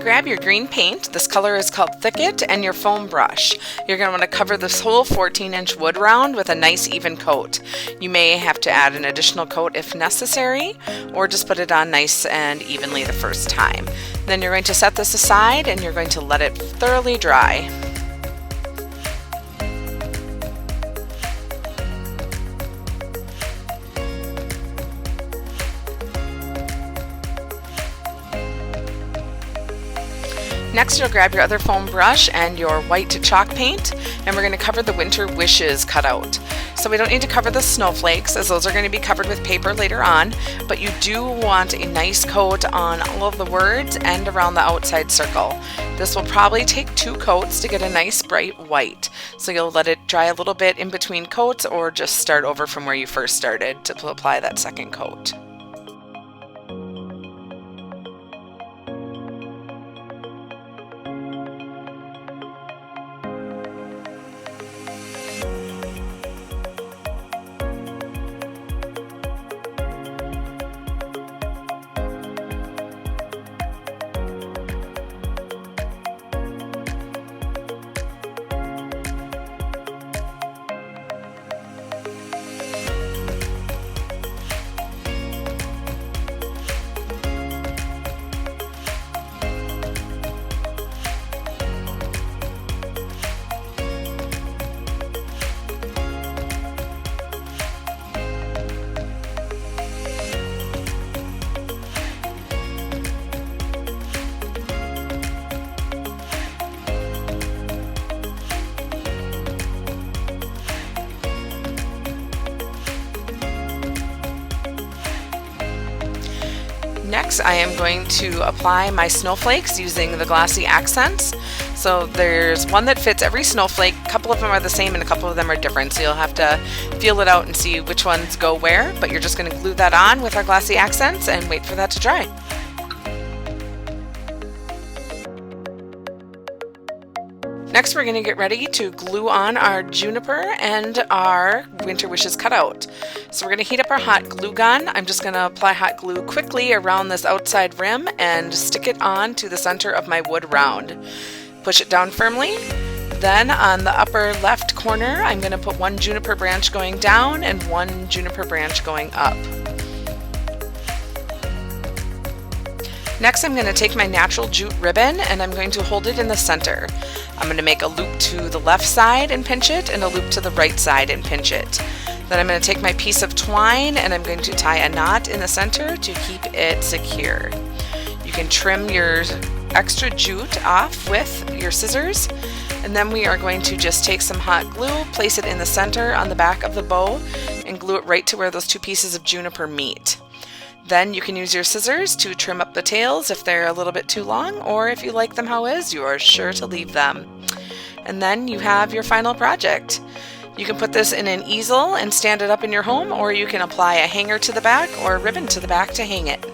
grab your green paint, this color is called Thicket, and your foam brush. You're going to want to cover this whole 14-inch wood round with a nice even coat. You may have to add an additional coat if necessary, or just put it on nice and evenly the first time. Then you're going to set this aside and you're going to let it thoroughly dry. Next, you'll grab your other foam brush and your white chalk paint, and we're going to cover the winter wishes cutout. So we don't need to cover the snowflakes, as those are going to be covered with paper later on, but you do want a nice coat on all of the words and around the outside circle. This will probably take 2 coats to get a nice bright white. So you'll let it dry a little bit in between coats, or just start over from where you first started to apply that second coat. Next, I am going to apply my snowflakes using the Glossy Accents. So there's one that fits every snowflake. A couple of them are the same and a couple of them are different. So you'll have to feel it out and see which ones go where. But you're just going to glue that on with our Glossy Accents and wait for that to dry. Next, we're going to get ready to glue on our juniper and our winter wishes cutout. So we're going to heat up our hot glue gun. I'm just going to apply hot glue quickly around this outside rim and stick it on to the center of my wood round. Push it down firmly. Then on the upper left corner, I'm going to put 1 juniper branch going down and 1 juniper branch going up. Next, I'm going to take my natural jute ribbon and I'm going to hold it in the center. I'm going to make a loop to the left side and pinch it, and a loop to the right side and pinch it. Then I'm going to take my piece of twine and I'm going to tie a knot in the center to keep it secure. You can trim your extra jute off with your scissors, and then we are going to just take some hot glue, place it in the center on the back of the bow, and glue it right to where those 2 pieces of juniper meet. Then you can use your scissors to trim up the tails if they're a little bit too long, or if you like them how is, you are sure to leave them. And then you have your final project. You can put this in an easel and stand it up in your home, or you can apply a hanger to the back or a ribbon to the back to hang it.